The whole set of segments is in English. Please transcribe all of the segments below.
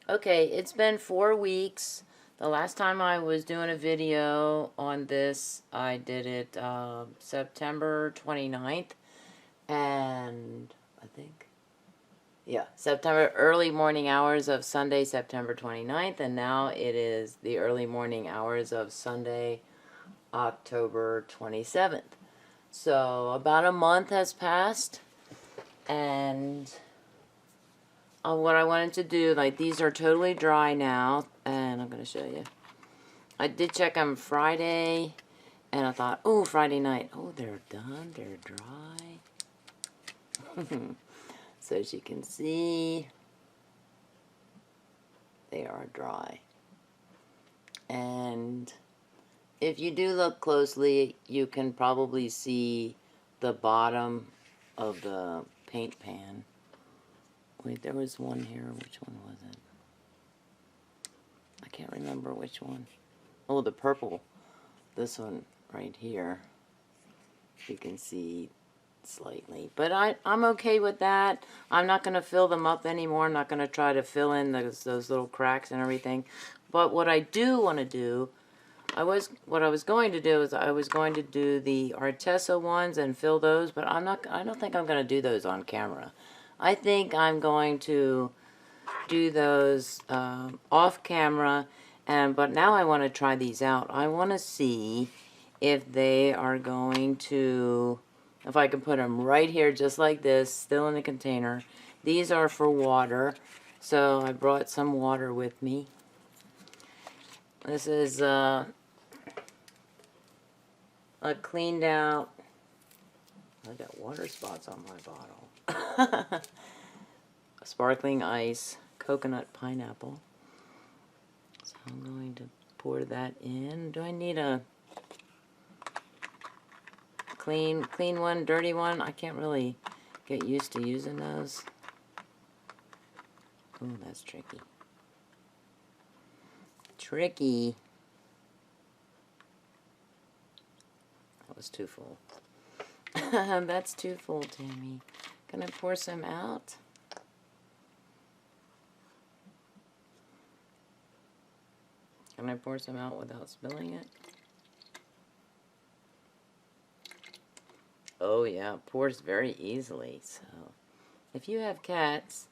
Okay, it's been 4 weeks. The last time I was doing a video on this, I did it September 29th. And I think, yeah, September, early morning hours of Sunday, September 29th. And now it is the early morning hours of Sunday, October 27th. So about a month has passed. And what I wanted to do, like, these are totally dry now, and I'm going to show you. I did check them Friday, and I thought, oh, Friday night. Oh, they're done. They're dry. So as you can see, they are dry. And if you do look closely, you can probably see the bottom of the paint pan. Wait, there was one here. Which one was it? I can't remember which one. Oh, the purple. This one right here. You can see slightly. But I'm okay with that. I'm not going to fill them up anymore. I'm not going to try to fill in those little cracks and everything. But what I do want to do, what I was going to do is I was going to do the Arteza ones and fill those, but I don't think I'm going to do those on camera. I think I'm going to do those off camera, but now I want to try these out. I want to see if they are going to, if I can put them right here just like this, still in the container. These are for water, so I brought some water with me. This is a cleaned out, I got water spots on my bottle. Sparkling ice, coconut pineapple. So I'm going to pour that in. Do I need a clean one, dirty one? I can't really get used to using those. Oh, that's tricky. Tricky. That was too full. That's too full, Tammy. Can I pour some out? Can I pour some out without spilling it? Oh yeah, it pours very easily. So if you have cats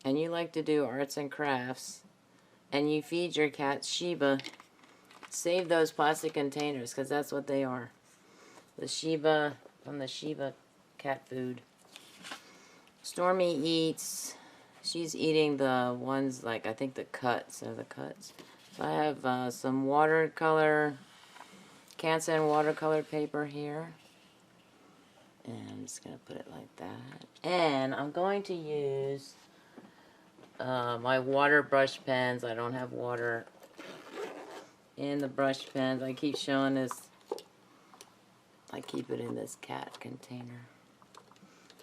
and you like to do arts and crafts and you feed your cat Shiba, save those plastic containers because that's what they are. The Shiba, from the Shiba cat food. Stormy eats, she's eating the ones like, I think the cuts are the cuts. So I have some watercolor, Canson watercolor paper here. And I'm just going to put it like that. And I'm going to use my water brush pens. I don't have water in the brush pens. I keep showing this. I keep it in this cat container.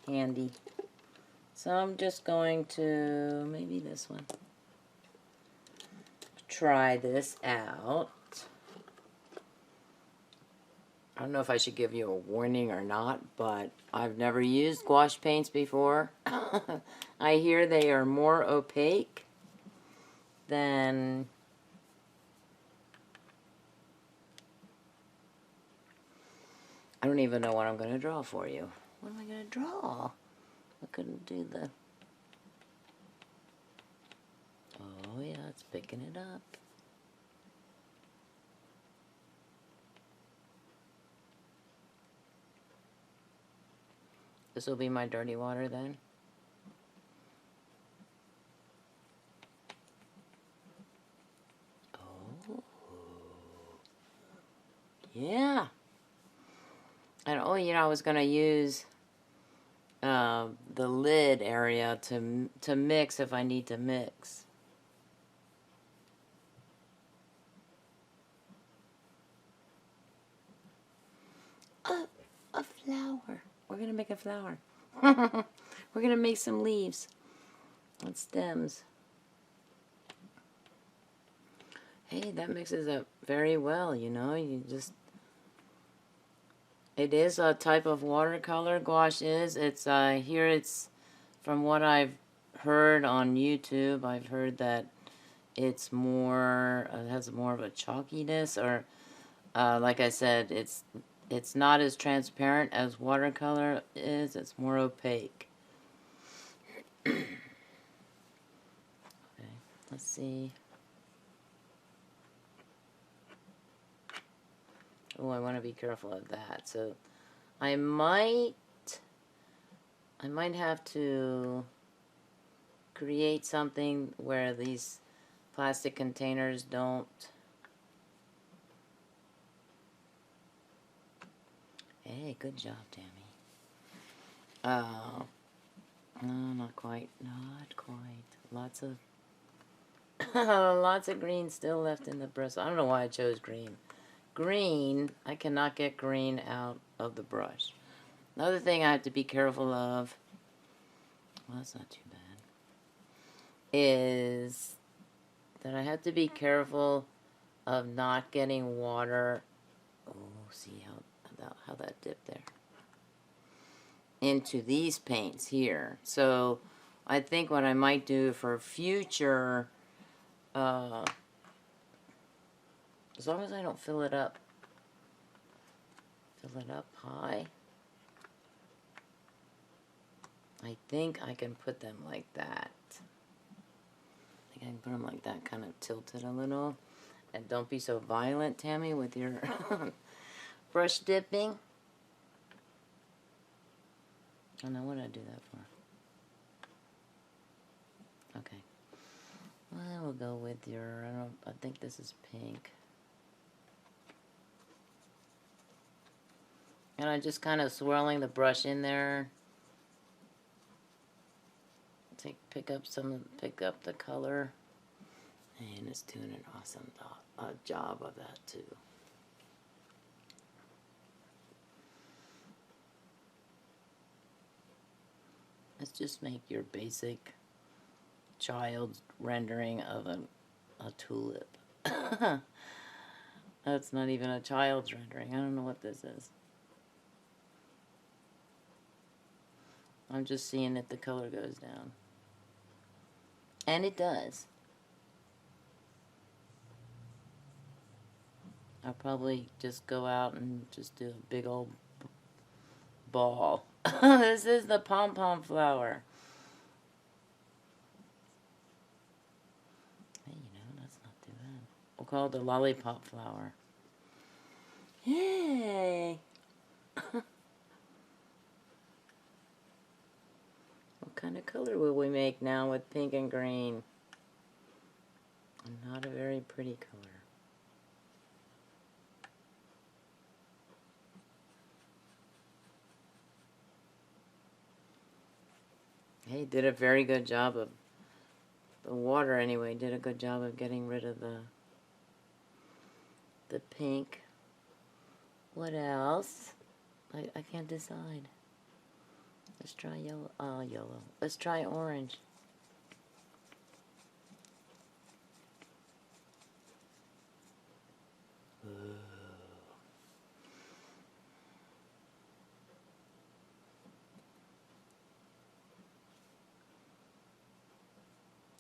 Handy. So I'm just going to, maybe this one, try this out. I don't know if I should give you a warning or not, but I've never used gouache paints before. I hear they are more opaque than I don't even know what I'm going to draw for you. What am I going to draw? I couldn't do the... Oh yeah, it's picking it up. This will be my dirty water then. Oh. Yeah. And oh, you know, I was going to use the lid area to mix if I need to mix. A flower. We're going to make a flower. We're going to make some leaves and stems. Hey, that mixes up very well, you know. You just... It is a type of watercolor, gouache is. It's, here it's, from what I've heard on YouTube, I've heard that it's more, it has more of a chalkiness, or like I said, it's not as transparent as watercolor is. It's more opaque. Okay, let's see. Oh, I want to be careful of that. So I might have to create something where these plastic containers don't. Hey, good job, Tammy. No, not quite. Not quite. Lots of lots of green still left in the brush. I don't know why I chose green. Green, I cannot get green out of the brush. Another thing I have to be careful of, well, that's not too bad, is that I have to be careful of not getting water. Oh, see how that dipped there. Into these paints here. So I think what I might do for future, as long as I don't fill it up high, I think I can put them like that. I think I can put them like that, kind of tilted a little. And don't be so violent, Tammy, with your brush dipping. Oh no, what did I do that for? Okay. Well, we'll go with your, I think this is pink. And I'm just kind of swirling the brush in there. Pick up the color. And it's doing an awesome job of that too. Let's just make your basic child's rendering of a tulip. That's not even a child's rendering. I don't know what this is. I'm just seeing if the color goes down. And it does. I'll probably just go out and just do a big old ball. This is the pom-pom flower. Hey, you know, that's not too bad. We'll call it the lollipop flower. Yay! What kind of color will we make now with pink and green? Not a very pretty color. Hey, did a very good job of the water anyway. Did a good job of getting rid of the pink. What else? I can't decide. Let's try yellow. Oh, yellow. Let's try orange.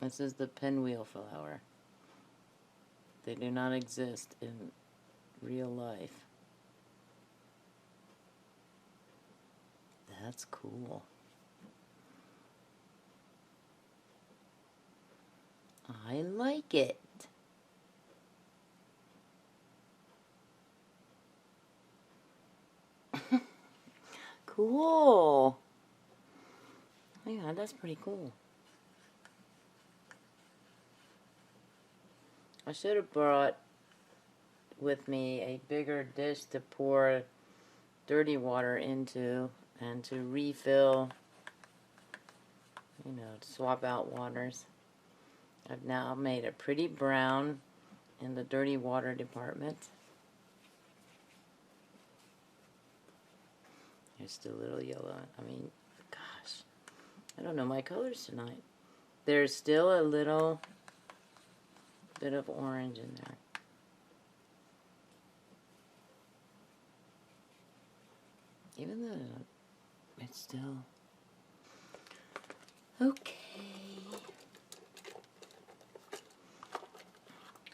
This is the pinwheel flower. They do not exist in real life. That's cool. I like it. Cool. Yeah, that's pretty cool. I should have brought with me a bigger dish to pour dirty water into and to refill, you know, to swap out waters. I've now made a pretty brown in the dirty water department. There's still a little yellow. I mean, gosh, I don't know my colors tonight. There's still a little bit of orange in there. Even though it's still... Okay.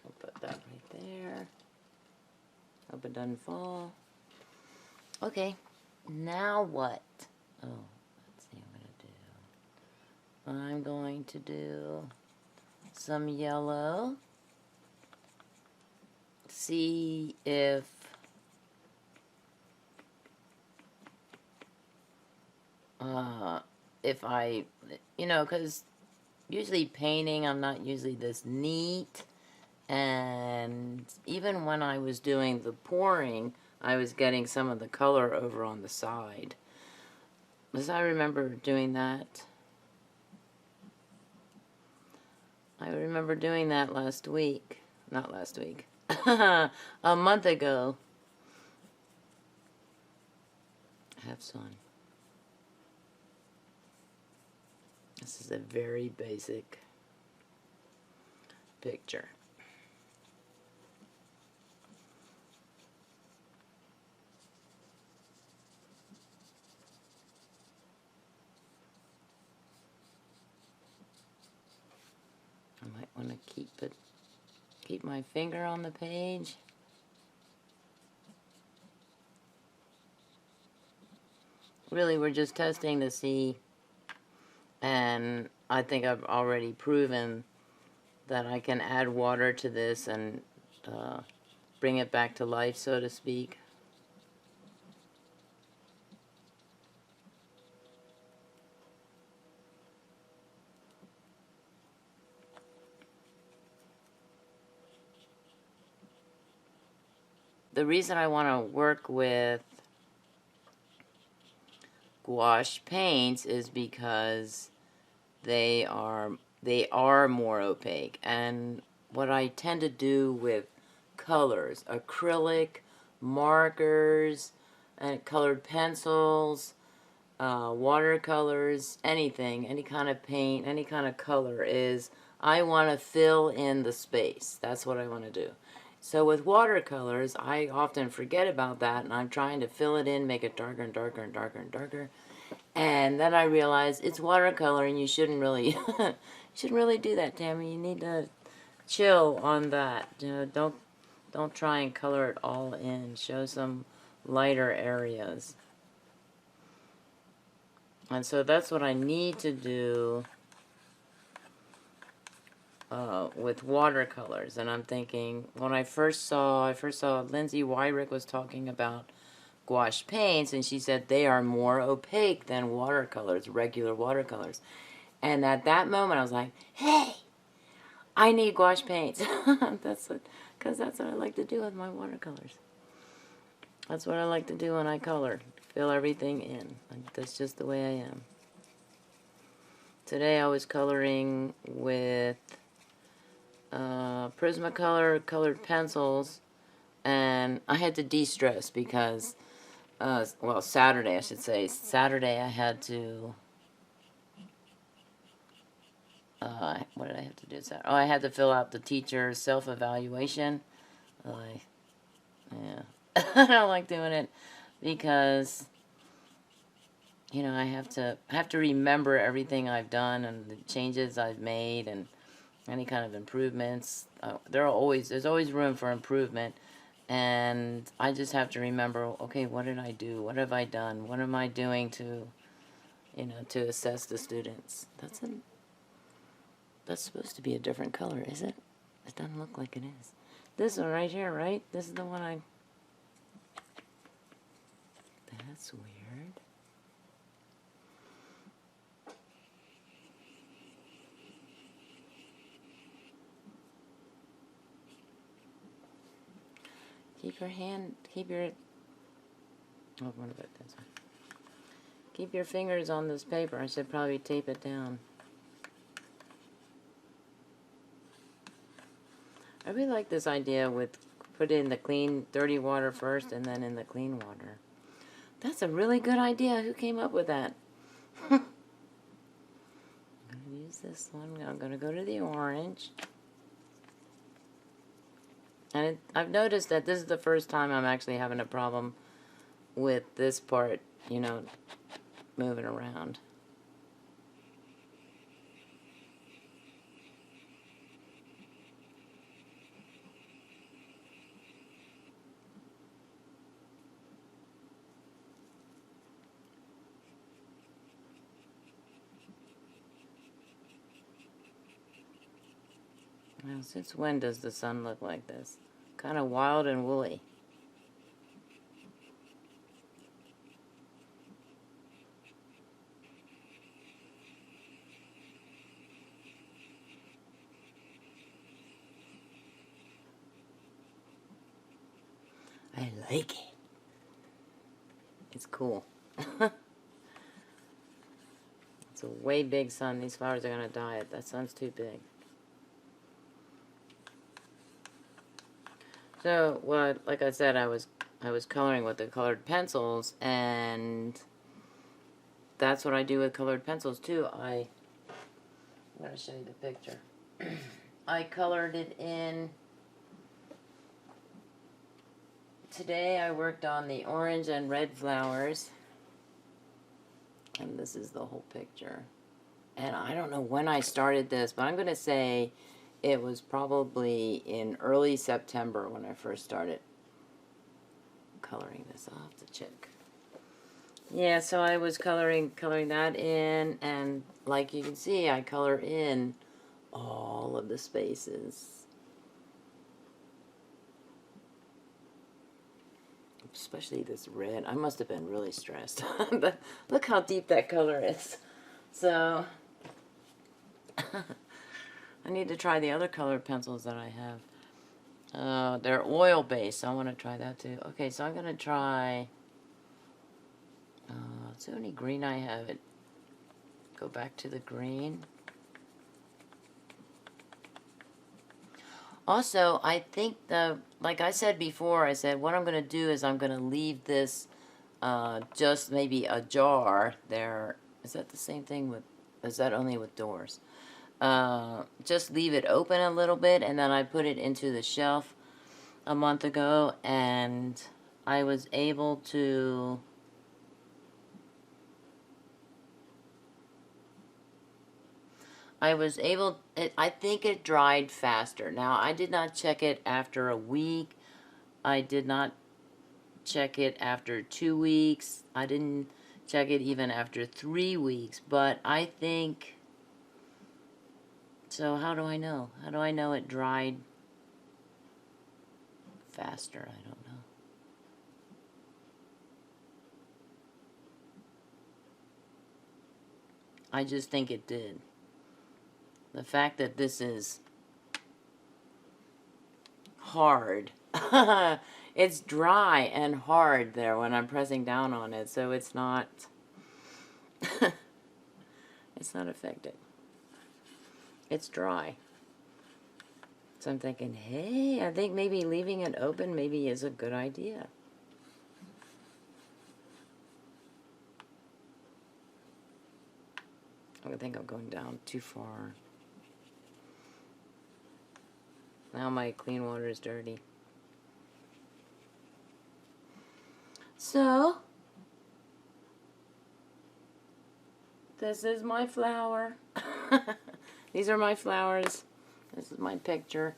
I'll put that right there. Hope it doesn't fall. Okay. Now what? Oh, let's see what I'm going to do. Some yellow. See if I, you know, because usually painting, I'm not usually this neat. And even when I was doing the pouring, I was getting some of the color over on the side. Because I remember doing that. I remember doing that last week. Not last week. A month ago. Have sun. This is a very basic picture. I might want to keep my finger on the page. Really, we're just testing to see, and I think I've already proven that I can add water to this and bring it back to life, so to speak. The reason I want to work with gouache paints is because they are more opaque, and what I tend to do with colors, acrylic, markers, and colored pencils, watercolors, anything, any kind of paint, any kind of color, is I want to fill in the space. That's what I want to do. So with watercolors, I often forget about that, and I'm trying to fill it in, make it darker and darker and darker and darker. And then I realize it's watercolor, and you shouldn't really, do that, Tammy. You need to chill on that. You know, don't try and color it all in. Show some lighter areas. And so that's what I need to do with watercolors. And I'm thinking, when I first saw Lindsay Wyrick was talking about gouache paints, and she said they are more opaque than watercolors, regular watercolors. And at that moment, I was like, hey, I need gouache paints. Because that's what I like to do with my watercolors. That's what I like to do when I color. Fill everything in. That's just the way I am. Today I was coloring with Prismacolor colored pencils, and I had to de-stress because, well, Saturday I should say. Saturday I had to, what did I have to do Saturday? Oh, I had to fill out the teacher's self-evaluation. Yeah. I don't like doing it because, you know, I have to remember everything I've done and the changes I've made and any kind of improvements. There's always room for improvement, and I just have to remember, okay, what did I do? What have I done? What am I doing to, you know, to assess the students? That's supposed to be a different color, is it? It doesn't look like it is. This one right here, right? This is the one I... That's weird. Oh, what about this one? Keep your fingers on this paper. I should probably tape it down. I really like this idea with put in the clean, dirty water first and then in the clean water. That's a really good idea. Who came up with that? I'm going to use this one. I'm going to go to the orange. And I've noticed that this is the first time I'm actually having a problem with this part, you know, moving around. Now, since when does the sun look like this? Kind of wild and woolly. I like it. It's cool. It's a way big sun. These flowers are gonna die. That sun's too big. So, what? Like I said, I was coloring with the colored pencils, and that's what I do with colored pencils too. I'm gonna show you the picture. I colored it in. Today I worked on the orange and red flowers. And this is the whole picture. And I don't know when I started this, but I'm going to say it was probably in early September when I first started coloring this. I'll have to check. Yeah, so I was coloring that in, and like you can see, I color in all of the spaces. Especially this red. I must have been really stressed. But look how deep that color is. So, I need to try the other colored pencils that I have. They're oil-based, so I want to try that too. Okay, so I'm going to try... it's the only green I have. Go back to the green. Also, I think like I said before, I said what I'm going to do is I'm going to leave this just maybe a jar there. Is that the same thing with, is that only with doors? Just leave it open a little bit, and then I put it into the shelf a month ago, and I was able to... I think it dried faster. Now, I did not check it after a week. I did not check it after 2 weeks. I didn't check it even after 3 weeks. But I think... So, how do I know? How do I know it dried faster? I don't know. I just think it did. The fact that this is hard. It's dry and hard there when I'm pressing down on it, so it's not it's not affected. It's dry. So I'm thinking, hey, I think maybe leaving it open maybe is a good idea. I think I'm going down too far. Now my clean water is dirty. So, this is my flower. These are my flowers. This is my picture.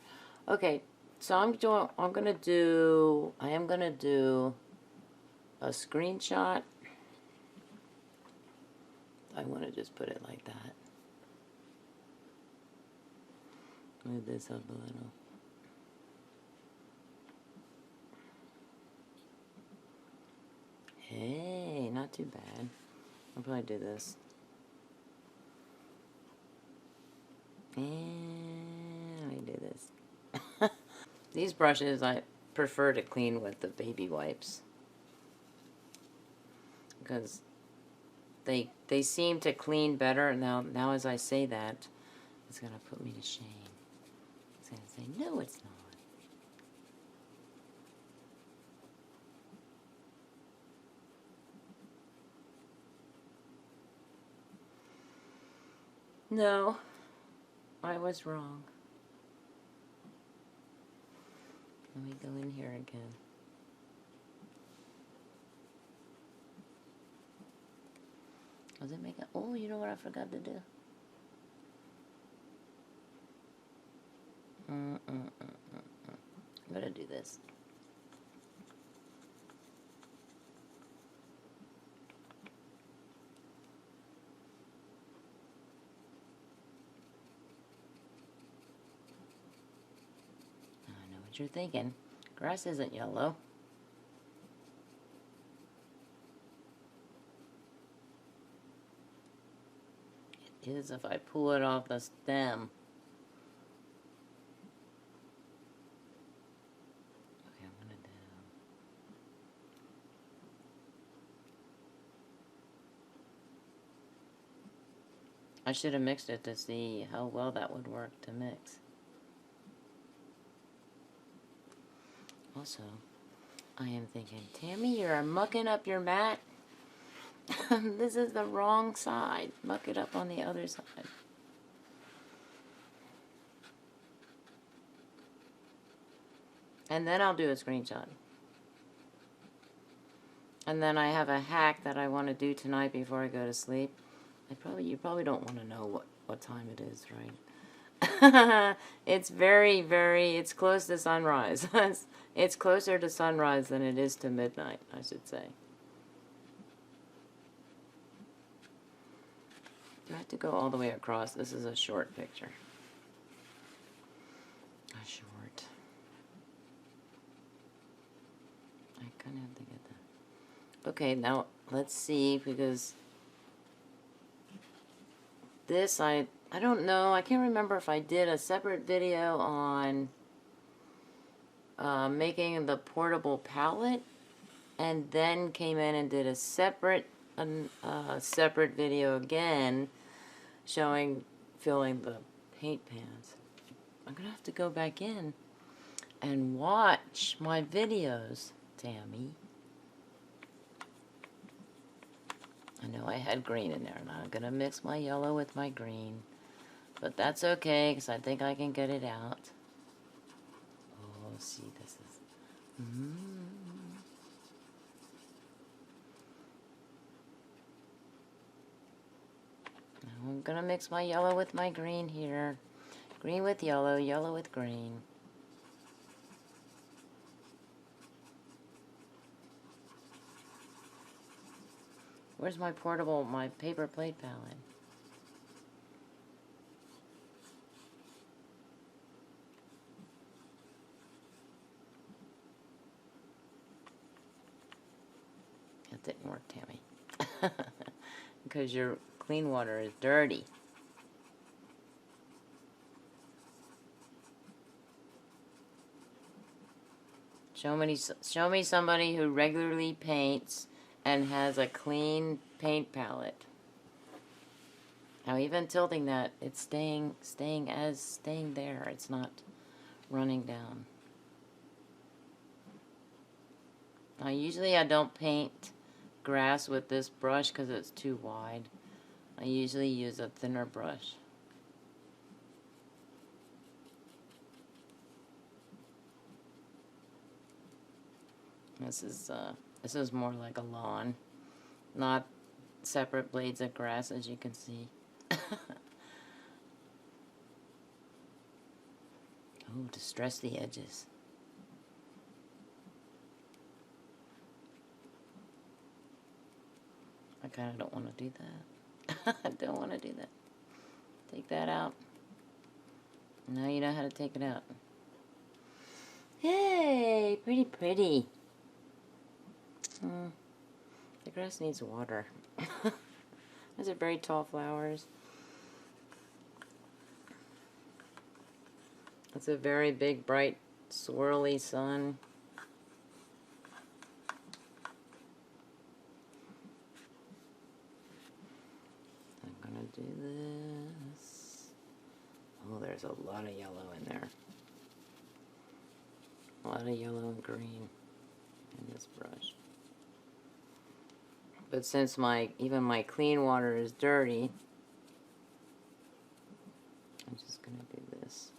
Okay, so I am gonna do a screenshot. I want to just put it like that. Move this up a little. Hey, not too bad. I'll probably do this. And I do this. These brushes I prefer to clean with the baby wipes, because they seem to clean better. Now as I say that, it's gonna put me to shame. It's gonna say, no, it's not. No, I was wrong. Let me go in here again. Does it make it? Oh, you know what I forgot to do? I'm gonna do this. you're thinking. Grass isn't yellow. It is if I pull it off the stem. Okay, I'm gonna do. I should have mixed it to see how well that would work to mix. Also, I am thinking, Tammy, you're mucking up your mat. This is the wrong side. Muck it up on the other side. And then I'll do a screenshot. And then I have a hack that I want to do tonight before I go to sleep. You probably don't want to know what time it is, right? It's it's close to sunrise. It's closer to sunrise than it is to midnight, I should say. Do I have to go all the way across? This is a short picture. A short. I kind of have to get that. Okay, now let's see, because this, I don't know, I can't remember if I did a separate video on making the portable palette, and then came in and did a separate video again showing filling the paint pans. I'm gonna have to go back in and watch my videos, Tammy. I know I had green in there, and I'm gonna mix my yellow with my green, but that's okay because I think I can get it out. Oh, see, this is Now I'm gonna mix my yellow with my green here. Green with yellow, yellow with green. Where's my paper plate palette? That didn't work, Tammy. Because your clean water is dirty. Show me somebody who regularly paints and has a clean paint palette. Now, even tilting that, it's staying there. It's not running down. Now, usually I don't paint grass with this brush because it's too wide. I usually use a thinner brush. This is more like a lawn, not separate blades of grass, as you can see. Oh, to stress the edges. I kind of don't want to do that. I don't want to do that. Take that out. Now you know how to take it out. Hey, pretty, pretty. The grass needs water. Those are very tall flowers. It's a very big, bright, swirly sun. I'm gonna do this. Oh, there's a lot of yellow in there. A lot of yellow and green in this brush. But since even my clean water is dirty, I'm just gonna do this.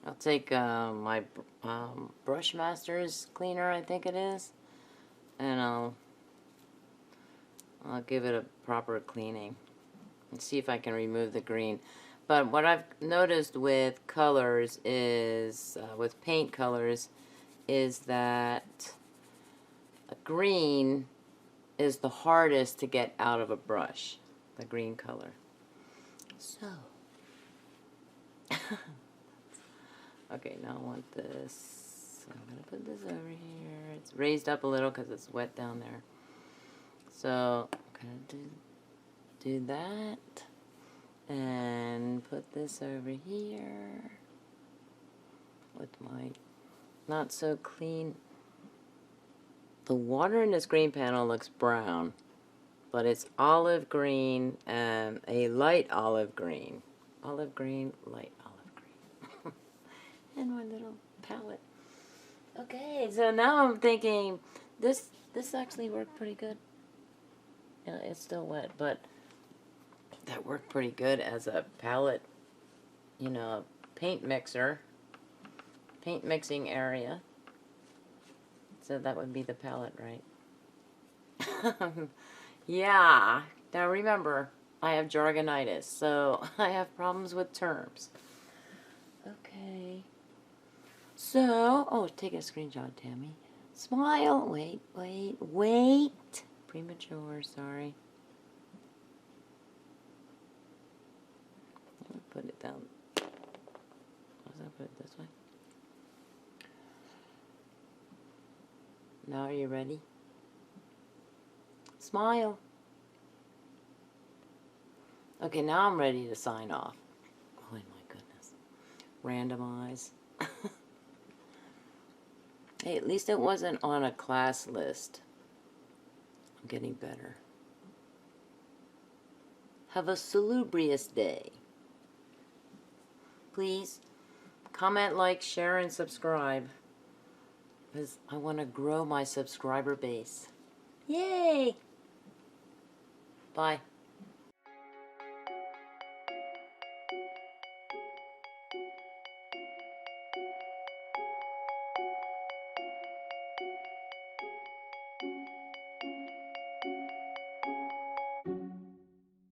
I'll take my Brushmaster's cleaner, I think it is, and I'll give it a proper cleaning and see if I can remove the green. But what I've noticed with colors is, with paint colors, is that a green is the hardest to get out of a brush, the green color. So, Okay, now I want this. I'm going to put this over here. It's raised up a little because it's wet down there. So I'm going to do that. And put this over here with my not so clean. The water in this green panel looks brown, but it's olive green and a light olive green. Olive green, light olive green. And my little palette. Okay, so now I'm thinking this actually worked pretty good. Yeah, it's still wet, but that worked pretty good as a palette, you know, paint mixer, paint mixing area. So that would be the palette, right? Yeah. Now remember, I have jargonitis, so I have problems with terms. Okay. So, oh, take a screenshot, Tammy. Smile. Wait, wait, wait. Premature, sorry. Let me put it down. Was I put it this way? Now are you ready? Smile. Okay, now I'm ready to sign off. Oh my goodness. Randomize. Hey, at least it wasn't on a class list. I'm getting better. Have a salubrious day. Please comment, like, share, and subscribe. Because I want to grow my subscriber base. Yay! Bye.